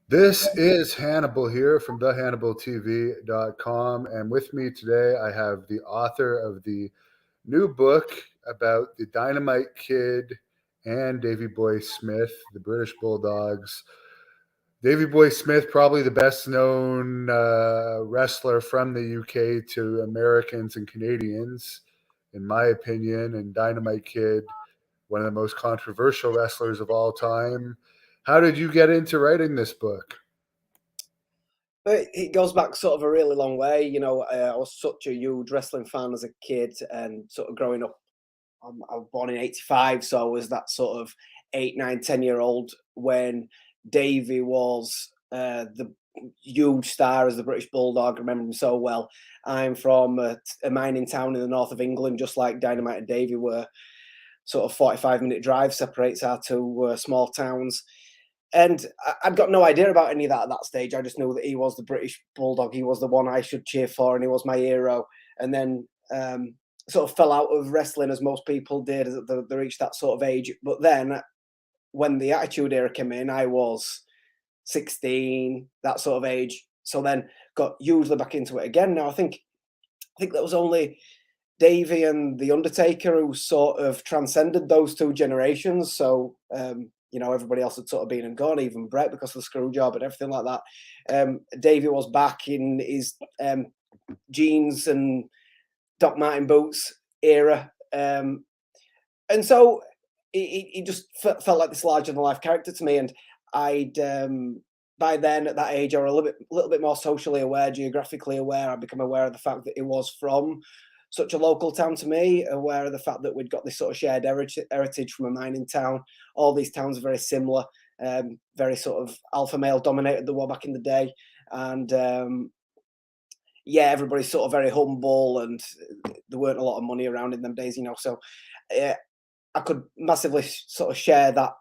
This is Hannibal here from thehannibaltv.com, and with me today I have the author of the new book about the Dynamite Kid and Davey Boy Smith, the British Bulldogs. Davey Boy Smith, probably the best known wrestler from the UK to Americans and Canadians, in my opinion, and Dynamite Kid, one of the most controversial wrestlers of all time. How did you get into writing this book? It goes back sort of a really long way. I was such a huge wrestling fan as a kid, and sort of growing up. I was born in '85, so I was that sort of 8, 9, 10-year-old when Davey was the huge star as the British Bulldog. I remember him so well. I'm from a mining town in the north of England, just like Dynamite and Davey were. Sort of 45-minute drive separates our two small towns. And I'd got no idea about any of that at that stage. I just knew that he was the British Bulldog. He was the one I should cheer for, and he was my hero. And then sort of fell out of wrestling, as most people did, as they reached that sort of age. But then when the Attitude Era came in, I was 16, that sort of age. So then got hugely back into it again. Now, I think that was only Davey and The Undertaker who sort of transcended those two generations. So, everybody else had sort of been and gone, even Brett, because of the screw job and everything like that. Davey was back in his jeans and Doc Martin boots era. And so he just felt like this larger-than-life character to me. And I'd, by then, at that age, I was a little bit more socially aware, geographically aware. I'd become aware of the fact that it was from such a local town to me, aware of the fact that we'd got this sort of shared heritage from a mining town. All these towns are very similar, very sort of alpha male dominated the war back in the day. And everybody's sort of very humble, and there weren't a lot of money around in them days, So I could massively sort of share that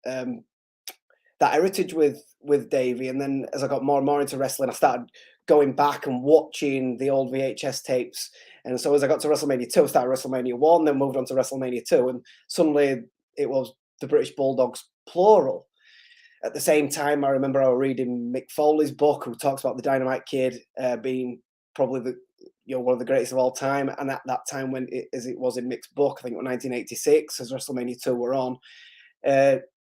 that heritage with Davey. And then as I got more and more into wrestling, I started going back and watching the old VHS tapes. And so as I got to WrestleMania 2, I started WrestleMania 1, then moved on to WrestleMania 2. And suddenly it was the British Bulldogs, plural. At the same time, I remember I was reading Mick Foley's book, who talks about the Dynamite Kid being probably one of the greatest of all time. And at that time, as it was in Mick's book, I think it was 1986, as WrestleMania 2 were on,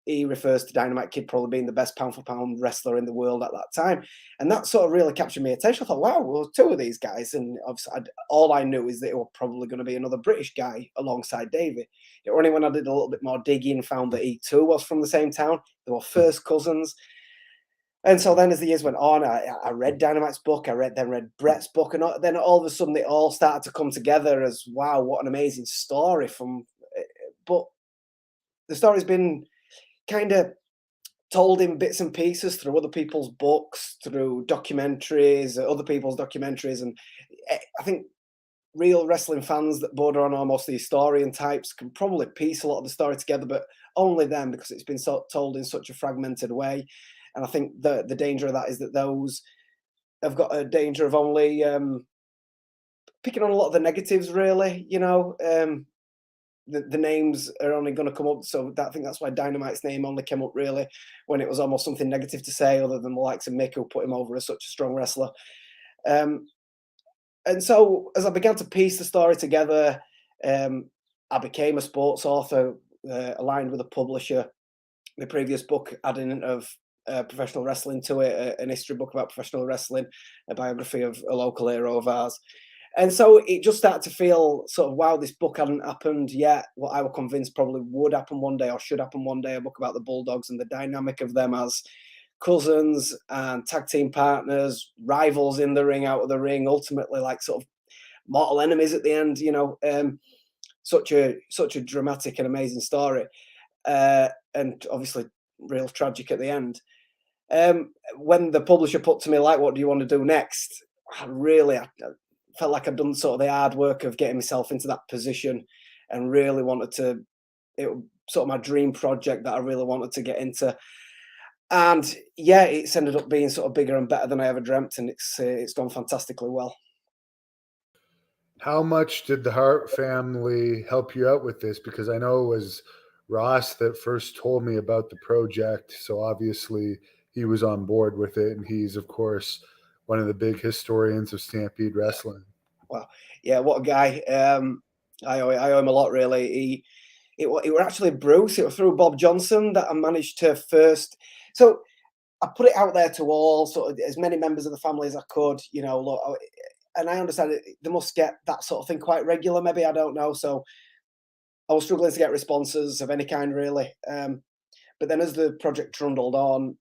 he refers to Dynamite Kid probably being the best pound-for-pound wrestler in the world at that time. And that sort of really captured my attention. I thought, wow, well, two of these guys. And obviously, all I knew is that it was probably going to be another British guy alongside Davey. It only when I did a little bit more digging and found that he too was from the same town. They were first cousins. And so then as the years went on, I read Dynamite's book, I read Brett's book, and then all of a sudden it all started to come together as, wow, what an amazing story. But the story's been kind of told in bits and pieces through other people's books, through documentaries, other people's documentaries. And I think real wrestling fans that border on almost the historian types can probably piece a lot of the story together, but only them, because it's been told in such a fragmented way. And I think the danger of that is that those have got a danger of only picking on a lot of the negatives, really, The names are only going to come up. So I think that's why Dynamite's name only came up really when it was almost something negative to say, other than the likes of Mick, who put him over as such a strong wrestler. And so as I began to piece the story together, I became a sports author, aligned with a publisher. My previous book had an of professional wrestling to it, an history book about professional wrestling, a biography of a local hero of ours. And so it just started to feel sort of, wow, this book hadn't happened yet. What I was convinced probably would happen one day, or should happen one day, a book about the Bulldogs and the dynamic of them as cousins and tag team partners, rivals in the ring, out of the ring, ultimately like sort of mortal enemies at the end, such a dramatic and amazing story. And obviously real tragic at the end. When the publisher put to me, like, what do you want to do next? I felt like I'd done sort of the hard work of getting myself into that position, and really wanted to, it was sort of my dream project that I really wanted to get into. And it's ended up being sort of bigger and better than I ever dreamt, and it's gone fantastically well. How much did the Harp family help you out with this? Because I know it was Ross that first told me about the project. So obviously he was on board with it, and he's of course one of the big historians of Stampede Wrestling. Well, yeah, what a guy. I owe him a lot, really. It were actually Bruce. It was through Bob Johnson that I managed to first. So I put it out there to all, sort of as many members of the family as I could. Look, and I understand they must get that sort of thing quite regular. Maybe, I don't know. So I was struggling to get responses of any kind, really. But then as the project trundled on,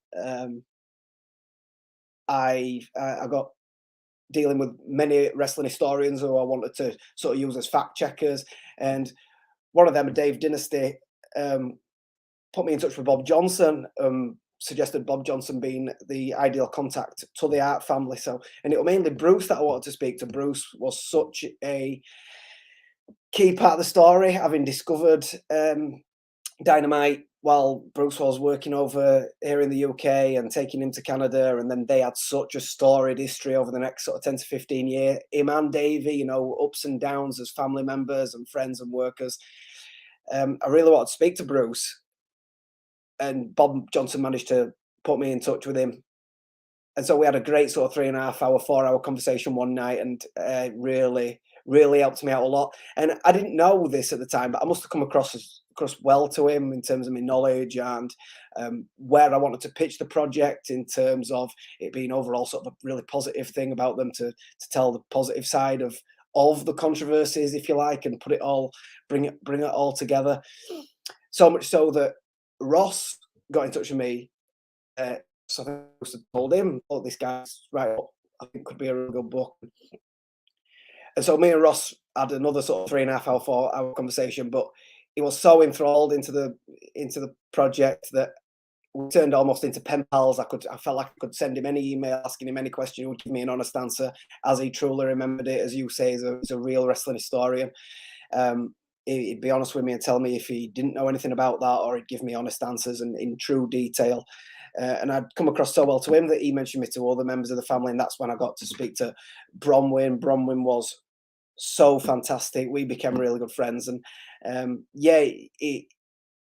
I got dealing with many wrestling historians who I wanted to sort of use as fact checkers, and one of them, Dave Dynasty, put me in touch with Bob Johnson. Suggested Bob Johnson being the ideal contact to the Harp family. So, and it was mainly Bruce that I wanted to speak to. Bruce was such a key part of the story, having discovered Dynamite while Bruce was working over here in the UK and taking him to Canada. And then they had such a storied history over the next sort of 10 to 15 years. Him and Davey, ups and downs as family members and friends and workers. I really wanted to speak to Bruce. And Bob Johnson managed to put me in touch with him. And so we had a great sort of 3.5 hour, 4 hour conversation one night, and really, really helped me out a lot. And I didn't know this at the time, but I must have come across well to him in terms of my knowledge and where I wanted to pitch the project, in terms of it being overall sort of a really positive thing about them, to tell the positive side of the controversies, if you like, and bring it all together. So much so that Ross got in touch with me. So I told him, "Oh, this guy's right up. I think could be a really good book." And so me and Ross had another sort of 3.5 hour, 4 hour conversation. But he was so enthralled into the project that we turned almost into pen pals. I felt like I could send him any email, asking him any question. He would give me an honest answer, as he truly remembered it. As you say, he's a real wrestling historian. He'd be honest with me and tell me if he didn't know anything about that, or he'd give me honest answers and in true detail. And I'd come across so well to him that he mentioned me to all the members of the family, and that's when I got to speak to Bronwyn. Bronwyn was so fantastic. We became really good friends, and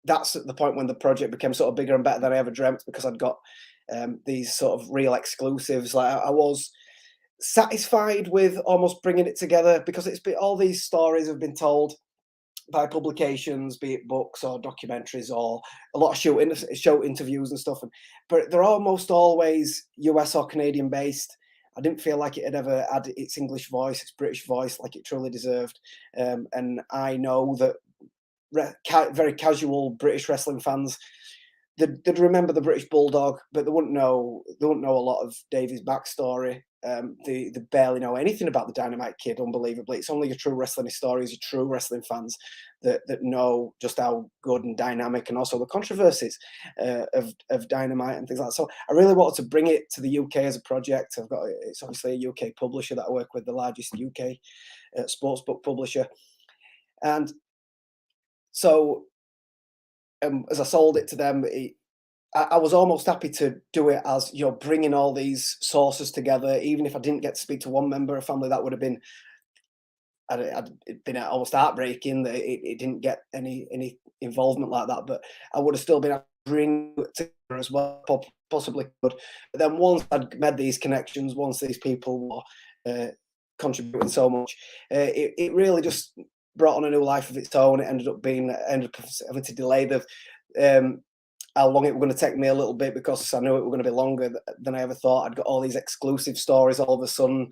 that's at the point when the project became sort of bigger and better than I ever dreamt, because I'd got these sort of real exclusives. Like, I was satisfied with almost bringing it together, because all these stories have been told by publications, be it books or documentaries or a lot of show interviews and stuff, but they're almost always US or Canadian based. I didn't feel like it had ever had its English voice, its British voice, like it truly deserved. And I know that very casual British wrestling fans, they'd remember the British Bulldog, but they wouldn't know a lot of Davy's backstory. They barely know anything about the Dynamite Kid, unbelievably. It's only your true wrestling historians, your true wrestling fans that know just how good and dynamic, and also the controversies of Dynamite and things like that. So I really wanted to bring it to the UK as a project. It's obviously a UK publisher that I work with, the largest UK sportsbook publisher. And so as I sold it to them, I was almost happy to do it as, bringing all these sources together. Even if I didn't get to speak to one member of family, that would have been, it'd been almost heartbreaking that it didn't get any involvement like that. But I would have still been able to bring it together as well, possibly could. But then once I'd made these connections, once these people were contributing so much, it really just brought on a new life of its own. It ended up having to delay how long it was going to take me a little bit, because I knew it was going to be longer than I ever thought. I'd got all these exclusive stories all of a sudden,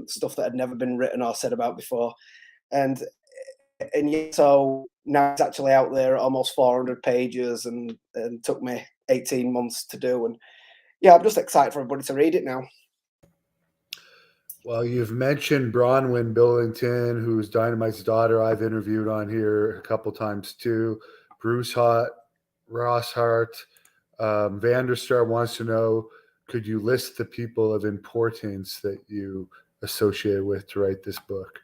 stuff that had never been written or said about before. And so now it's actually out there at almost 400 pages, and took me 18 months to do. And yeah, I'm just excited for everybody to read it now. Well, you've mentioned Bronwyn Billington, who's Dynamite's daughter. I've interviewed on here a couple times too. Bruce Hart, Ross Hart. Vanderstar wants to know, could you list the people of importance that you associated with to write this book?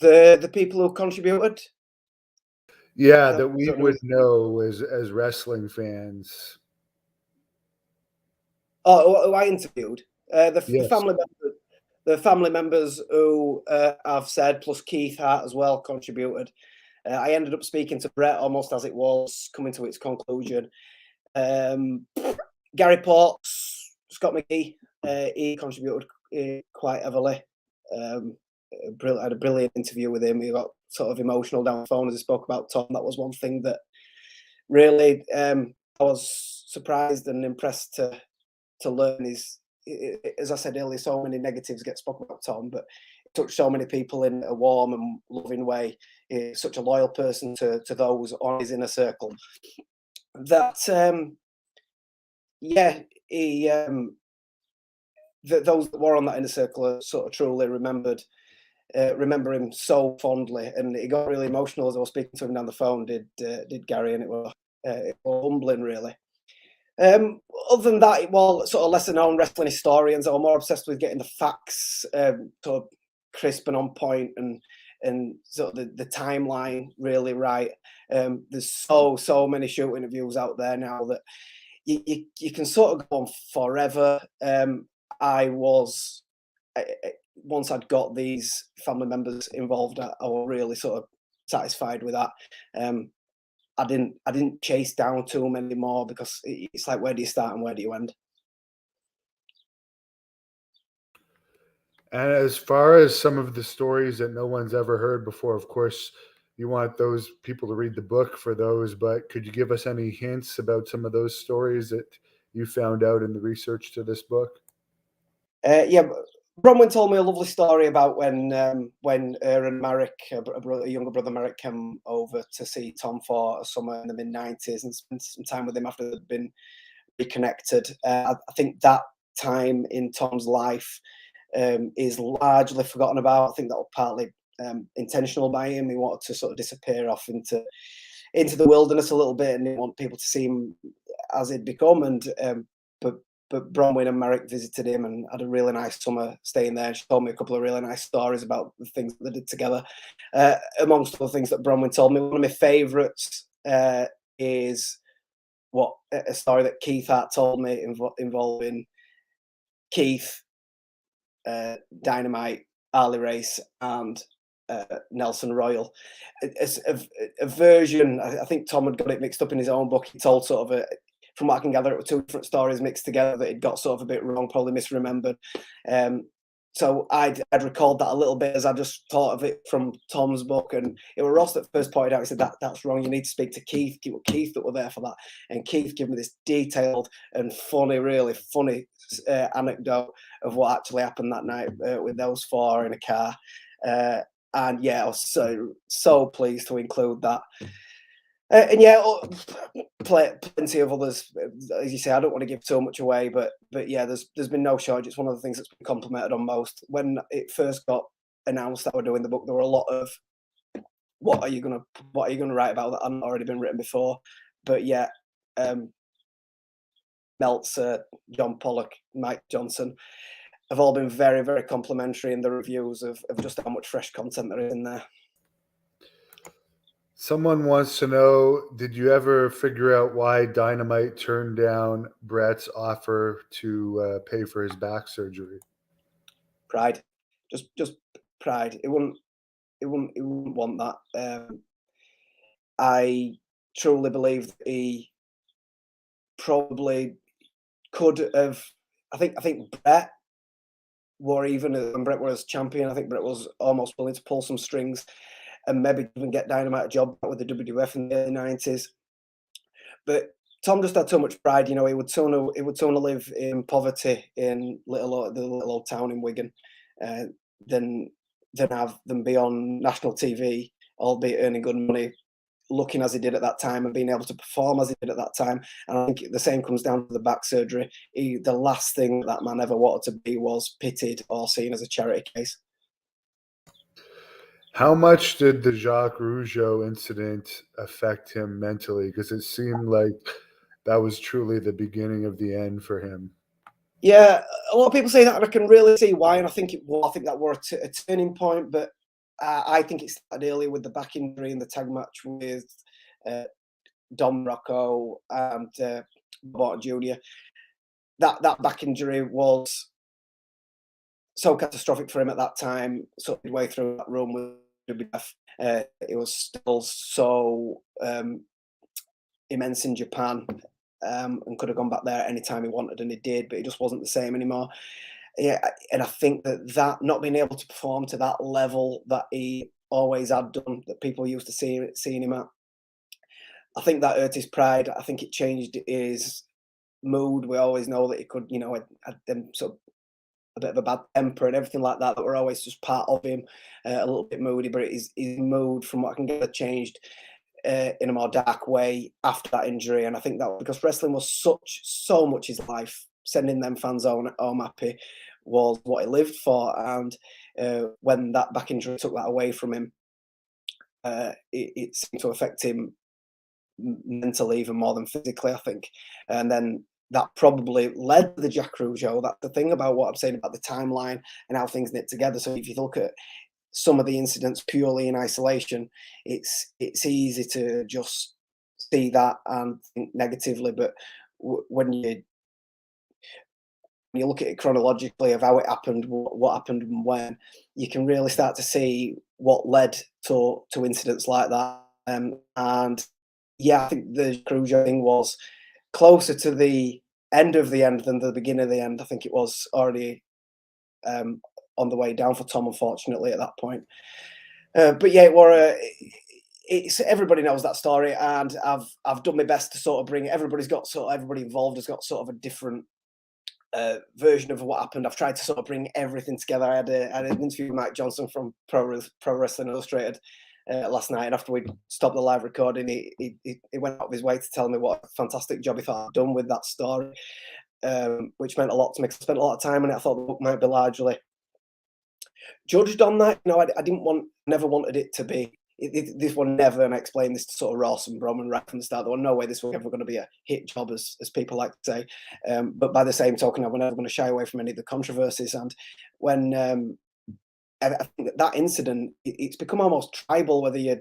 The people who contributed? Yeah, that we would know as wrestling fans. Oh, who I interviewed? Yes. The family members who I've said, plus Keith Hart as well, contributed. I ended up speaking to Brett almost as it was coming to its conclusion. Gary Ports, Scott McGee, he contributed quite heavily. I had a brilliant interview with him. He got sort of emotional down the phone as he spoke about Tom. That was one thing that really I was surprised and impressed to learn is, as I said earlier, so many negatives get spoken about Tom, but it touched so many people in a warm and loving way. He's such a loyal person to those on his inner circle. That he those that were on that inner circle are sort of truly remember him so fondly, and he got really emotional as I was speaking to him down the phone. Did Gary, and it was humbling, really. Other than that, well, sort of lesser known wrestling historians are more obsessed with getting the facts sort of crisp and on point, and sort of the timeline really right. There's so many shoot interviews out there now that you can sort of go on forever. Once I'd got these family members involved, I was really sort of satisfied with that. I didn't chase down too many more, because it's like, where do you start and where do you end? And as far as some of the stories that no one's ever heard before, of course, you want those people to read the book for those, but could you give us any hints about some of those stories that you found out in the research to this book? Yeah, Bronwyn told me a lovely story about when her and Marek, a younger brother Marek, came over to see Tom for a summer in the mid-90s and spent some time with him after they'd been reconnected. I think that time in Tom's life is largely forgotten about. I think that was partly intentional by him. He wanted to sort of disappear off into the wilderness a little bit, and didn't want people to see him as he'd become. And but Bronwyn and Marek visited him and had a really nice summer staying there. She told me a couple of really nice stories about the things that they did together. Amongst other things that Bronwyn told me, one of my favourites is a story that Keith Hart told me involving Keith, Dynamite, Harley Race, and Nelson Royal. It's a version. I think Tom had got it mixed up in his own book. He told sort of from what I can gather, it were two different stories mixed together that he'd got sort of a bit wrong, probably misremembered. So I'd recalled that a little bit as I just thought of it from Tom's book, and it was Ross that first pointed out. He said that's wrong. You need to speak to Keith. Keith that were there for that, and Keith gave me this detailed and really funny anecdote of what actually happened that night with those four in a car. And yeah, I was so pleased to include that. And yeah, plenty of others. As you say, I don't want to give too much away, but yeah, there's been no shortage. It's one of the things that's been complimented on most. When it first got announced that we're doing the book, there were a lot of what are you gonna write about that hadn't already been written before. But yeah, Meltzer, John Pollock, Mike Johnson have all been very, very complimentary in the reviews of just how much fresh content there is in there. Someone wants to know, did you ever figure out why Dynamite turned down Brett's offer to pay for his back surgery? Pride. Just pride. It wouldn't want that. I truly believe that he probably could have. I think Brett were, even when Brett was champion, I think Brett was almost willing to pull some strings and maybe even get Dynamite a job with the WWF in the early 90s. But Tom just had too much pride. You know, he would sooner live in poverty in the little old town in Wigan than have them be on national TV, albeit earning good money, looking as he did at that time and being able to perform as he did at that time. And I think the same comes down to the back surgery. The last thing that man ever wanted to be was pitied or seen as a charity case. How much did the Jacques Rougeau incident affect him mentally? Because it seemed like that was truly the beginning of the end for him. Yeah, a lot of people say that, and I can really see why. And I think that was a turning point. But I think it started earlier with the back injury in the tag match with Dom Rocco and Bob Jr. That back injury was so catastrophic for him at that time. So midway through that run with WWF, it was still so immense in Japan. and could have gone back there anytime he wanted, and he did, but he just wasn't the same anymore. Yeah, and I think that not being able to perform to that level that he always had done, that people used to seeing him at, I think that hurt his pride. I think it changed his mood. We always know that he could, had them sort of a bit of a bad temper and everything like that were always just part of him, a little bit moody. But his mood, from what I can get, changed in a more dark way after that injury. And I think that because wrestling was so much his life, sending them fans home happy was what he lived for. And when that back injury took that away from him, it seemed to affect him mentally even more than physically, I think. And then that probably led to the Jack Rujo. That's the thing about what I'm saying about the timeline and how things knit together. So if you look at some of the incidents purely in isolation, it's easy to just see that and think negatively. But when you look at it chronologically of how it happened, what happened and when, you can really start to see what led to incidents like that. And yeah, I think the Cruiser thing was closer to the end of the end than the beginning of the end. I think it was already on the way down for Tom, unfortunately, at that point. But yeah, it's everybody knows that story, and I've done my best to sort of bring everybody involved has got sort of a different version of what happened. I've tried to sort of bring everything together. I had an interview with Mike Johnson from Pro Wrestling Illustrated last night, and after we stopped the live recording, he went out of his way to tell me what a fantastic job he thought I'd done with that story, which meant a lot to me. I spent a lot of time on it. I thought the book might be largely judged on that. Never wanted it to be. This one never, and I explained this to sort of Ross and Brom and right from the start. There was no way this was ever going to be a hit job, as people like to say. But by the same token, I was never going to shy away from any of the controversies. And when I think that incident, it's become almost tribal, whether you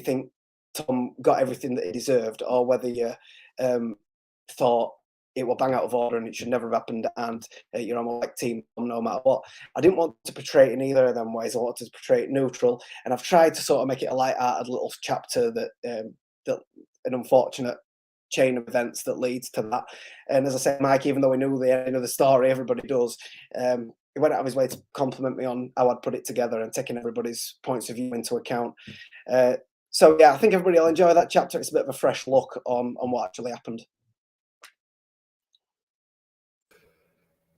think Tom got everything that he deserved, or whether you thought it will bang out of order and it should never have happened, and you're almost like Team Tom no matter what. I didn't want to portray it in either of them ways. I wanted to portray it neutral, and I've tried to sort of make it a light-hearted little chapter that an unfortunate chain of events that leads to that. And as I said, Mike, even though we knew the end of the story, everybody does, he went out of his way to compliment me on how I'd put it together and taking everybody's points of view into account. So yeah, I think everybody will enjoy that chapter. It's a bit of a fresh look on what actually happened.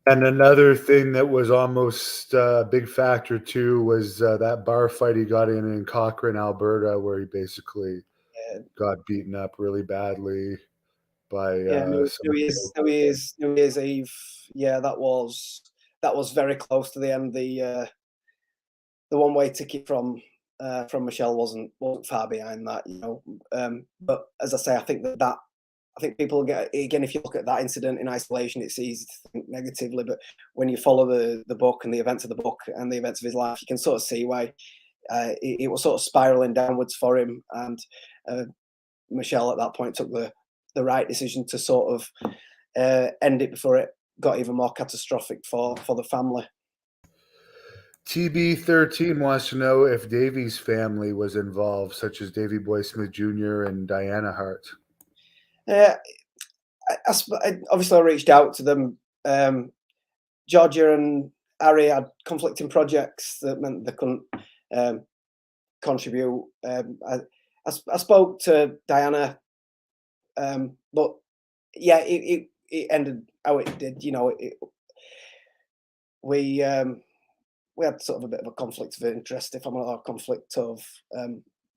And another thing that was almost a big factor too was that bar fight he got in Cochrane, Alberta, where he basically got beaten up really badly by New Year's Eve. Yeah, that was very close to the end. The one-way ticket from Michelle wasn't far behind that, But as I say, I think I think people get, again, if you look at that incident in isolation, it's easy to think negatively, but when you follow the book and the events of the book and the events of his life, you can sort of see why it was sort of spiraling downwards for him. And Michelle at that point took the right decision to sort of end it before it got even more catastrophic for the family. TB13 wants to know if Daveys family was involved, such as Davey Boy Smith Jr. and Diana Hart. Obviously, I reached out to them. Georgia and Harry had conflicting projects that meant they couldn't contribute. I spoke to Diana, but yeah, it ended how it did. We had sort of a bit of a conflict of interest, if I'm not a conflict of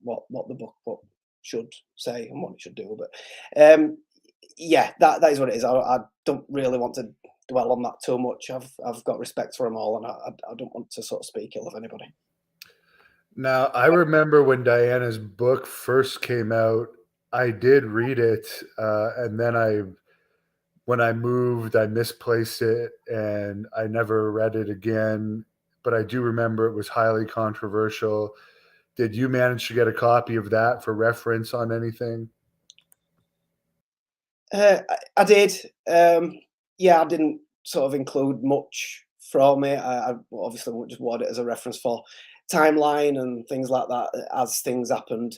what the book should say and what it should do. But yeah, that is what it is. I don't really want to dwell on that too much. I've got respect for them all, and I don't want to sort of speak ill of anybody. Now, I remember when Diana's book first came out, I did read it, and then when I moved, I misplaced it, and I never read it again. But I do remember it was highly controversial. Did you manage to get a copy of that for reference on anything? I did. Yeah, I didn't sort of include much from it. I obviously just wanted it as a reference for timeline and things like that as things happened.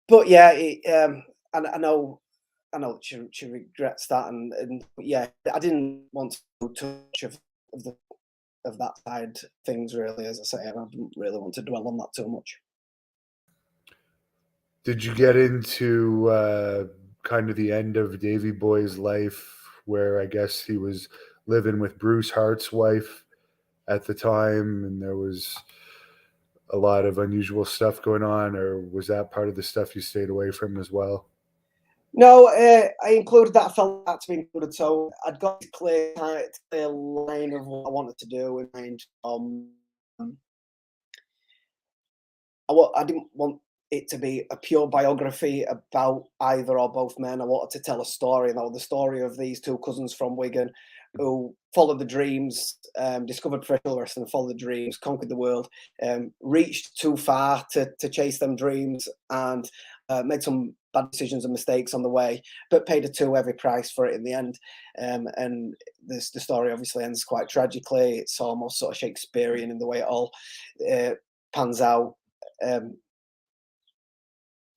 But yeah, and I know I know she regrets that, and yeah, I didn't want to do too much of that side things really. As I say, and I didn't really want to dwell on that too much. Did you get into kind of the end of Davey Boy's life, where I guess he was living with Bruce Hart's wife at the time, and there was a lot of unusual stuff going on, or was that part of the stuff you stayed away from as well? No, I included that. I felt that to be included, so I'd got a clear line of what I wanted to do in mind. I didn't want it to be a pure biography about either or both men. I wanted to tell a story, the story of these two cousins from Wigan who followed the dreams, discovered professional wrestling, followed the dreams, conquered the world, reached too far to chase them dreams, and made some bad decisions and mistakes on the way, but paid a too heavy price for it in the end. And the story obviously ends quite tragically. It's almost sort of Shakespearean in the way it all pans out. There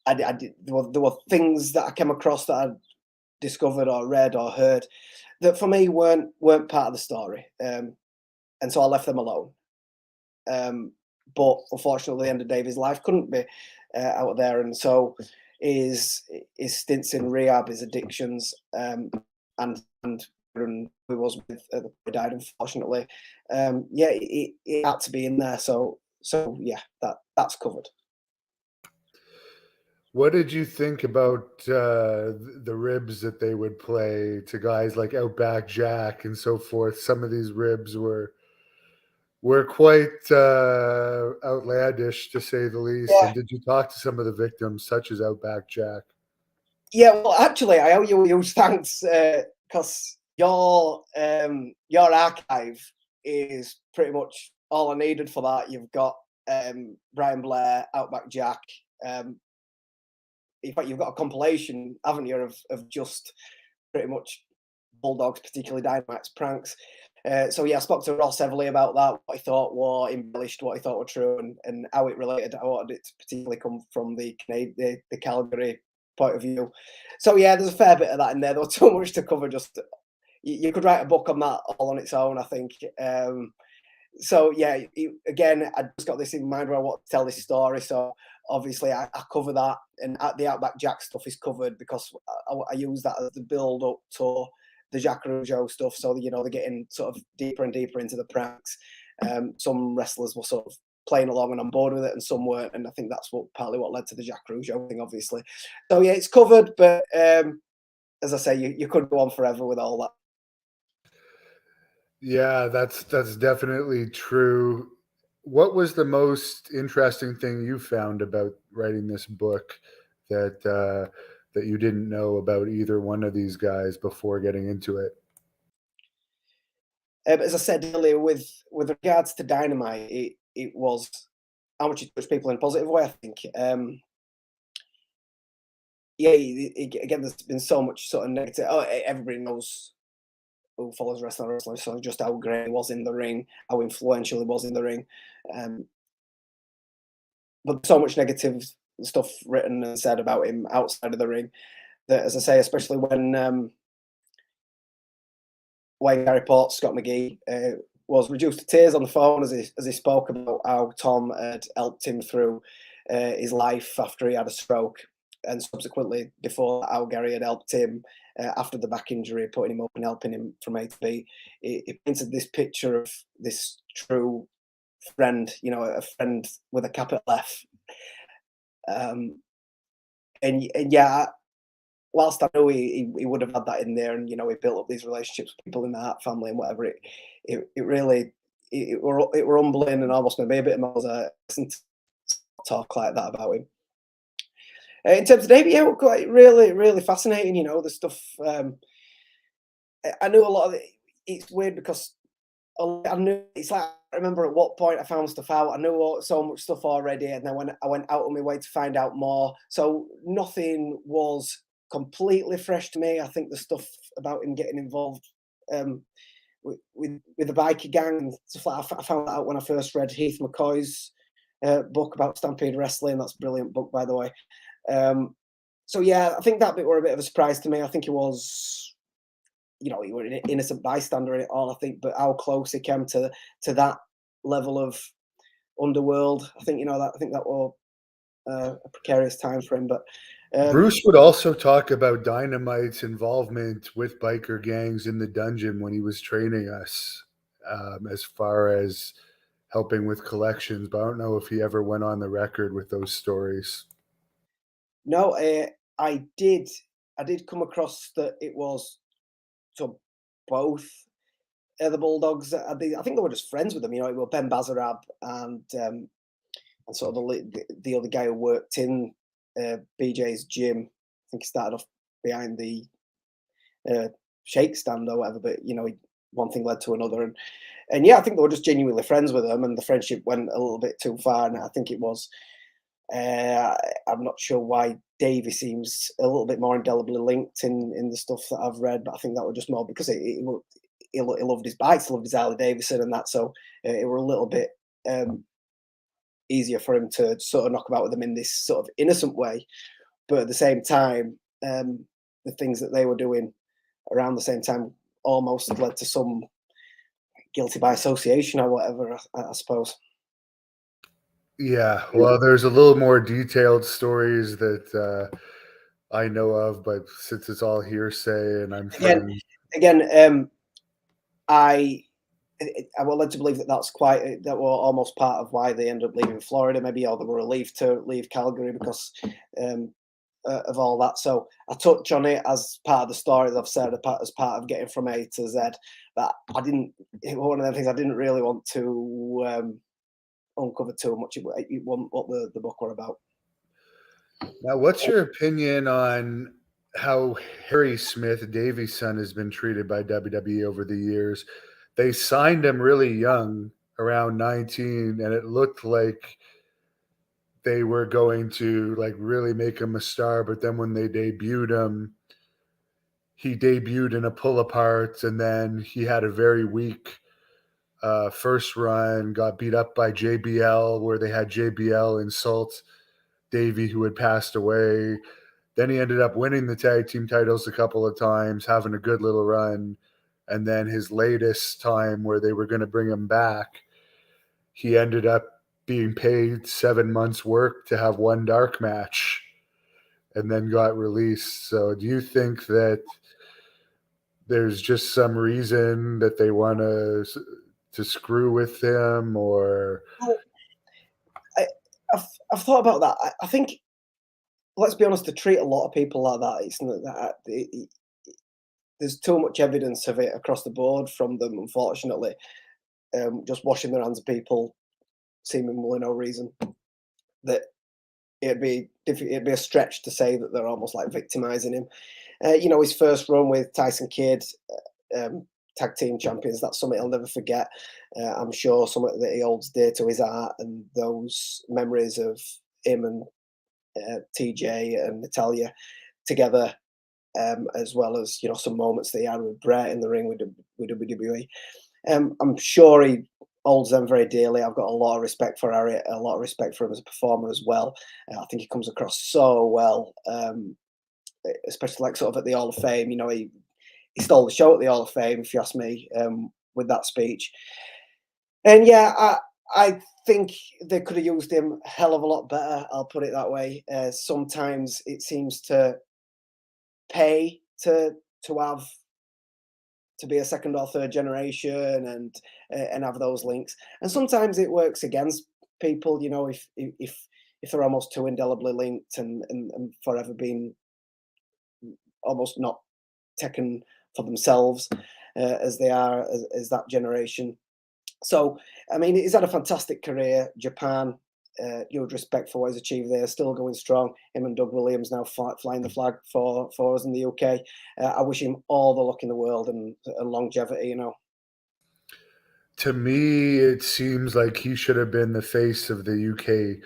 were things that I came across that I'd discovered or read or heard that for me weren't part of the story, and so I left them alone. But unfortunately, the end of Davy's life couldn't be out there, and so his stints in rehab, his addictions, and who was with who died unfortunately. It had to be in there. So yeah, that's covered. What did you think about the ribs that they would play to guys like Outback Jack and so forth? Some of these ribs were quite outlandish, to say the least. Yeah, And did you talk to some of the victims, such as Outback Jack? yeah. Well, actually, I owe you a huge thanks because your archive is pretty much all I needed for that. You've got Brian Blair, Outback Jack. In fact, you've got a compilation, haven't you, of just pretty much Bulldogs, particularly Dynamites pranks. So yeah, I spoke to Ross heavily about that, what he thought were embellished, what he thought were true, and how it related. I wanted it to particularly come from the Calgary point of view. So yeah, there's a fair bit of that in there. There was too much to cover. Just you could write a book on that all on its own, I think. So yeah, again, I just got this in mind where I want to tell this story. So obviously, I cover that, and the Outback Jack stuff is covered because I use that as the build up to the Jack Rougeau stuff. So they're getting sort of deeper and deeper into the pranks. Some wrestlers were sort of playing along and on board with it, and some weren't. And I think that's partly what led to the Jack Rougeau thing, obviously. So yeah, it's covered, but as I say, you could go on forever with all that. Yeah, that's definitely true. What was the most interesting thing you found about writing this book that you didn't know about either one of these guys before getting into it? As I said earlier, with regards to Dynamite, it was how much it touched people in a positive way, I think. Yeah, again, there's been so much sort of negative. Oh, everybody knows who follows wrestling, so just how great he was in the ring, how influential he was in the ring. But so much negative stuff written and said about him outside of the ring that, as I say, especially when Gary Port, Scott McGee, was reduced to tears on the phone as he spoke about how Tom had helped him through his life after he had a stroke, and subsequently before how Gary had helped him after the back injury, putting him up and helping him from A to B. It painted this picture of this true friend, a friend with a capital F. And yeah, whilst I know he would have had that in there, and he built up these relationships with people in the Harp family and whatever, it really it were humbling and almost made me a bit emotional to talk like that about him. In terms of Davey, yeah, quite really fascinating. The stuff. I knew a lot of it. It's weird because I knew it's like I remember at what point I found stuff out. I knew so much stuff already, and then when I went out on my way to find out more, so nothing was completely fresh to me. I think the stuff about him getting involved with the biker gang and stuff like that, I found that out when I first read Heath McCoy's book about Stampede Wrestling. That's a brilliant book, by the way. So yeah, I think that bit were a bit of a surprise to me. I think it was, you know, he were an innocent bystander in it all, I think, but how close he came to that level of underworld, I think, you know, that I think that was a precarious time for him. But Bruce would also talk about Dynamite's involvement with biker gangs in the dungeon when he was training us, as far as helping with collections. But I don't know if he ever went on the record with those stories. no, I did come across that it was so both the Bulldogs. I think they were just friends with them. You know, it was Ben Bazarab and sort of the other guy who worked in BJ's gym. I think he started off behind the shake stand or whatever, but you know, one thing led to another, and yeah, I think they were just genuinely friends with them, and the friendship went a little bit too far. And I think it was. I'm not sure why Davey seems a little bit more indelibly linked in the stuff that I've read, but I think that was just more because he loved his bikes, he loved his Harley Davidson and that, so it were a little bit easier for him to sort of knock about with them in this sort of innocent way. But at the same time, the things that they were doing around the same time almost led to some guilty by association or whatever, I suppose. Yeah, well, there's a little more detailed stories that I know of, but since it's all hearsay and I'm Again, friends. again, I I was led to believe that that's quite that were almost part of why they ended up leaving Florida, maybe, or they were relieved to leave Calgary because um, of all that. So I touch on it as part of the story that I've said, as part of getting from A to Z. But I didn't. It was one of the things I didn't really want to uncover too much. It wasn't what the book were about. Now, what's your opinion on how Harry Smith, Daveys' son, has been treated by WWE over the years? They signed him really young, around 19, and it looked like they were going to like really make him a star. But then when they debuted him, he debuted in a pull apart, and then he had a very weak first run, got beat up by JBL, where they had JBL insult Davey, who had passed away. Then he ended up winning the tag team titles a couple of times, having a good little run. And then his latest time where they were going to bring him back, he ended up being paid 7 months' work to have one dark match and then got released. So do you think that there's just some reason that they want to screw with him, or Well, I, I've thought about that. I think, let's be honest, to treat a lot of people like that, it's not that there's too much evidence of it across the board from them, unfortunately. Just washing their hands of people, seemingly no reason. That it'd be a stretch to say that they're almost like victimizing him. You know, his first run with Tyson Kidd, tag team champions, that's something I'll never forget. I'm sure something that he holds dear to his heart, and those memories of him and TJ and Natalia together, as well as, you know, some moments that he had with Brett in the ring with WWE. I'm sure he holds them very dearly. I've got a lot of respect for Harriet, a lot of respect for him as a performer as well. I think he comes across so well, especially like sort of at the Hall of Fame. You know, he stole the show at the Hall of Fame, if you ask me, with that speech. And yeah, I think they could have used him a hell of a lot better. I'll put it that way. Sometimes it seems to pay to have to be a second or third generation and have those links. And sometimes it works against people, you know, if they're almost too indelibly linked and forever being almost not taken for themselves as they are as that generation. So, I mean, he's had a fantastic career. Japan, huge respect for what he's achieved there. Still going strong. Him and Doug Williams now flying the flag for us in the UK. I wish him all the luck in the world and longevity. You know. to me, it seems like he should have been the face of the UK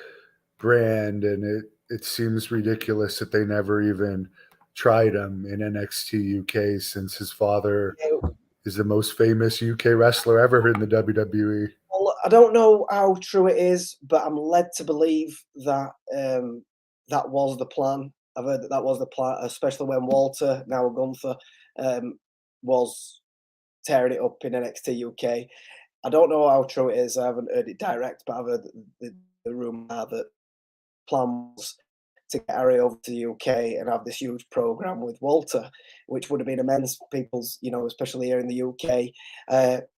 brand, and it seems ridiculous that they never even tried him in NXT UK since his father is the most famous UK wrestler ever in the WWE. Well, I don't know how true it is, but I'm led to believe that that was the plan. I've heard that was the plan, especially when Walter, now Gunther, was tearing it up in NXT UK. I don't know how true it is. I haven't heard it direct, but I've heard the rumour that plan was to get Harry over to the UK and have this huge program with Walter, which would have been immense. People's, especially here in the UK,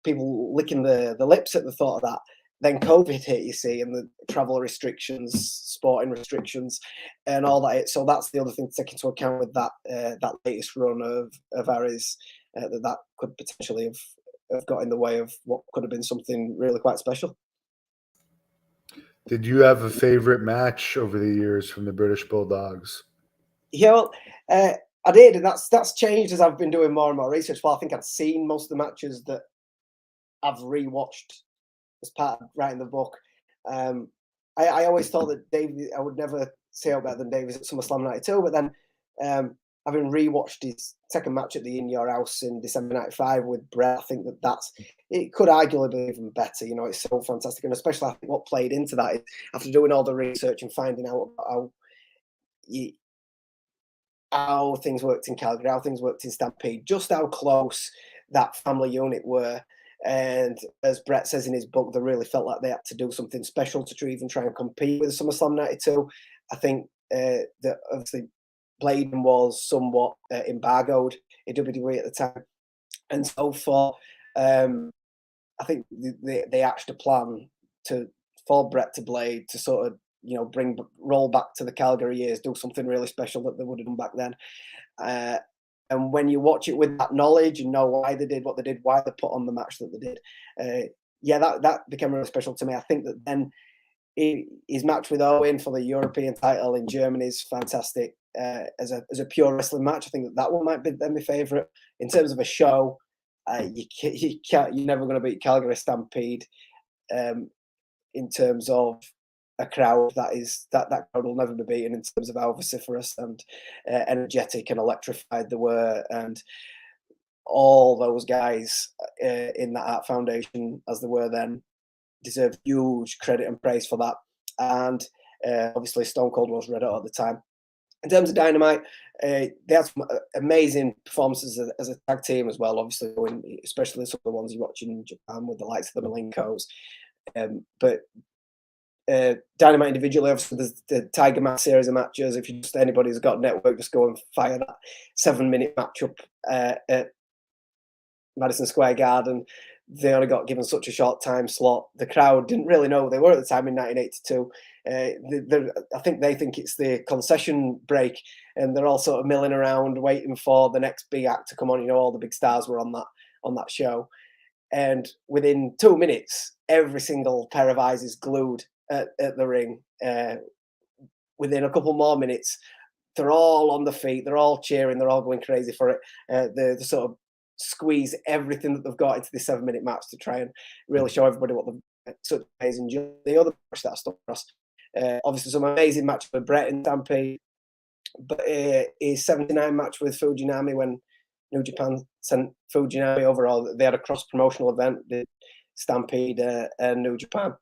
people licking the lips at the thought of that. Then COVID hit, you see, and the travel restrictions, sporting restrictions, and all that. So that's the other thing to take into account with that latest run of Harry's, that could potentially have got in the way of what could have been something really quite special. Did you have a favorite match over the years from the British Bulldogs? Yeah, well, I did, and that's changed as I've been doing more and more research. Well, I think I'd seen most of the matches that I've rewatched as part of writing the book. I always thought that Davey, I would never say out better than Daveys at SummerSlam '92, but then having rewatched his second match at the In Your House in December '95 with Brett, I think it could arguably be even better. It's so fantastic, and especially I think what played into that is after doing all the research and finding out about how things worked in Calgary, how things worked in Stampede, just how close that family unit were. And as Brett says in his book, they really felt like they had to do something special to even try and compete with SummerSlam '92. I think that obviously Bladen was somewhat embargoed in WWE at the time. And so I think they hatched a plan for Brett to Blade to sort of, roll back to the Calgary years, do something really special that they would have done back then. And when you watch it with that knowledge and know why they did what they did, why they put on the match that they did, that became really special to me. I think that then his match with Owen for the European title in Germany is fantastic as a pure wrestling match. I think that one might be my favourite. In terms of a show, you're never going to beat Calgary Stampede in terms of a crowd that crowd will never be beaten in terms of how vociferous and energetic and electrified they were, and all those guys in that Art Foundation as they were then deserve huge credit and praise for that. And obviously Stone Cold was red hot at the time. In terms of Dynamite, they had some amazing performances as a tag team as well, obviously, especially some of the ones you watch in Japan with the likes of the Malenkos. But Dynamite individually, obviously, there's the Tiger Mask series of matches. If you anybody who's got a network, just go and fire that 7-minute match up at Madison Square Garden. They only got given such a short time slot. The crowd didn't really know who they were at the time in 1982. I think they think it's the concession break, and they're all sort of milling around waiting for the next big act to come on. All the big stars were on that show, and within 2 minutes, every single pair of eyes is glued at the ring. Within a couple more minutes, they're all on the feet, they're all cheering, they're all going crazy for it. They sort of squeeze everything that they've got into this 7-minute match to try and really show everybody what they've such amazing. The other match that I stuck across, obviously some amazing match with Brett and Stampede, but his 79 match with Fujinami when New Japan sent Fujinami over, they had a cross promotional event, the Stampede and New Japan.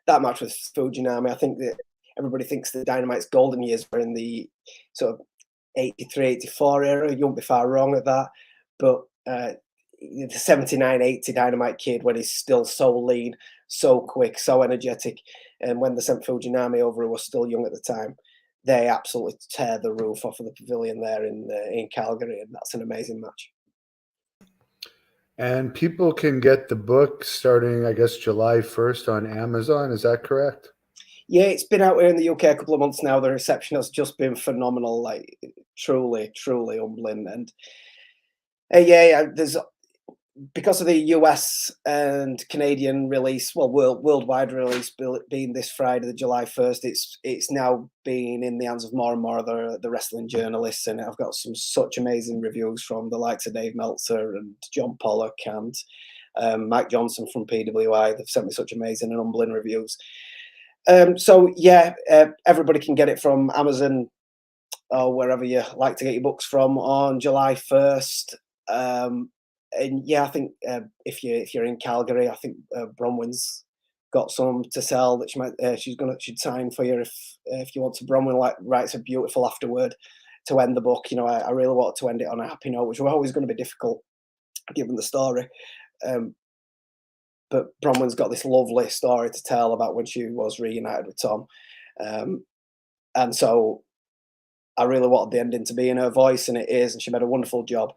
That match with Fujinami, I think that everybody thinks the Dynamite's golden years were in the sort of 83, 84 era. You won't be far wrong at that. But the 79, 80 Dynamite Kid, when he's still so lean, so quick, so energetic, and when they sent Fujinami over, who was still young at the time, they absolutely tear the roof off of the pavilion there in Calgary, and that's an amazing match. And people can get the book starting, I guess, July 1st on Amazon. Is that correct? Yeah, it's been out here in the UK a couple of months now. The reception has just been phenomenal, like truly, truly humbling. And there's, because of the US and Canadian release, well, worldwide release being this Friday, the July 1st, it's now been in the hands of more and more of the wrestling journalists, and I've got such amazing reviews from the likes of Dave Meltzer and John Pollock and Mike Johnson from PWI. They've sent me such amazing and humbling reviews. Everybody can get it from Amazon or wherever you like to get your books from on July 1st. And yeah, I think if you're in Calgary, I think Bronwyn's got some to sell that she'd sign for you if you want to. Bronwyn writes a beautiful afterword to end the book. You know, I really want to end it on a happy note, which was always going to be difficult given the story. But Bronwyn's got this lovely story to tell about when she was reunited with Tom. And so I really wanted the ending to be in her voice, and it is, and she made a wonderful job.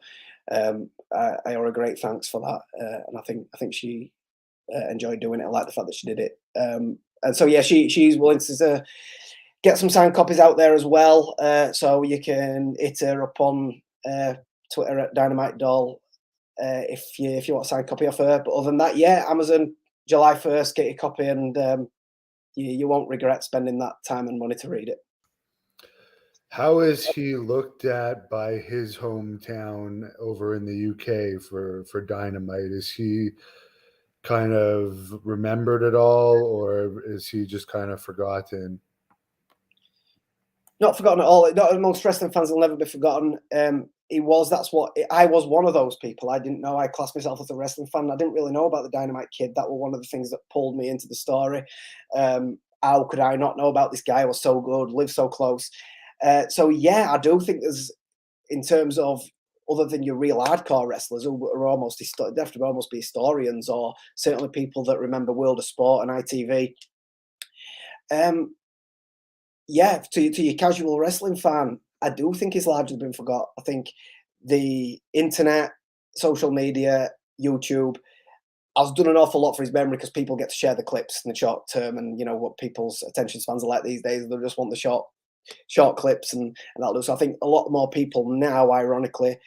I owe her a great thanks for that, and I think she enjoyed doing it. I like the fact that she did it. And so yeah, she's willing to get some signed copies out there as well. So you can hit her up on Twitter at Dynamite Doll if you want a signed copy of her. But other than that, yeah, Amazon July 1st, get your copy, and you won't regret spending that time and money to read it. How is he looked at by his hometown over in the UK for Dynamite? Is he kind of remembered at all, or is he just kind of forgotten? Not forgotten at all. Not amongst wrestling fans, he'll never be forgotten. I was one of those people. I didn't know. I classed myself as a wrestling fan. I didn't really know about the Dynamite Kid. That was one of the things that pulled me into the story. How could I not know about this guy? Was so good, lived so close. So yeah, I do think there's, in terms of other than your real hardcore wrestlers who are almost, they have to almost be historians, or certainly people that remember World of Sport and ITV. Yeah, to your casual wrestling fan, I do think he's largely been forgot. I think the internet, social media, YouTube has done an awful lot for his memory, because people get to share the clips in the short term, and you know what people's attention spans are like these days. They just want the short clips and that'll do. So I think a lot more people now, ironically,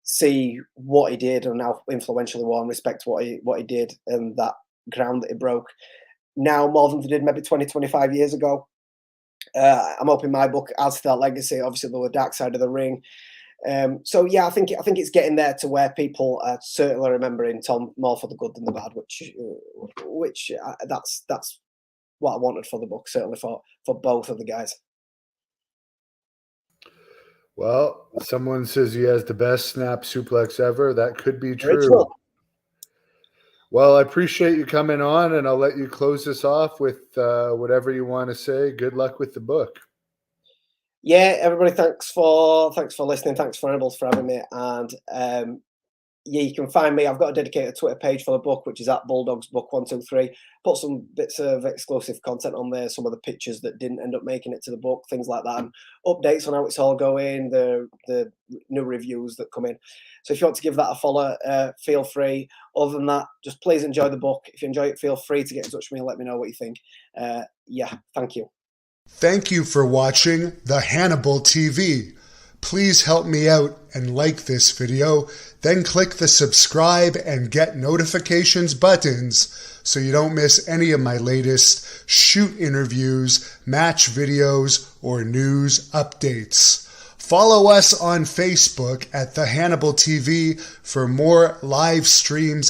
see what he did and how influential he was, and respect what he did and that ground that he broke now more than they did maybe 20-25 years ago. I'm hoping my book adds to that legacy. Obviously, the dark side of the ring. So yeah, I think it's getting there to where people are certainly remembering Tom more for the good than the bad, which that's what I wanted for the book, certainly for both of the guys. Well, someone says he has the best snap suplex ever. That could be true. Ritual. Well, I appreciate you coming on, and I'll let you close this off with whatever you want to say. Good luck with the book. Yeah, everybody, thanks for listening. Thanks for having me. And yeah, you can find me. I've got a dedicated Twitter page for the book, which is at Bulldogs Book 123. Put some bits of exclusive content on there, some of the pictures that didn't end up making it to the book, things like that, and updates on how it's all going, the new reviews that come in. So if you want to give that a follow, feel free. Other than that, just please enjoy the book. If you enjoy it, feel free to get in touch with me and let me know what you think. Yeah, thank you. Thank you for watching The Hannibal TV. Please help me out and like this video, then click the subscribe and get notifications buttons so you don't miss any of my latest shoot interviews, match videos, or news updates. Follow us on Facebook at The Hannibal TV for more live streams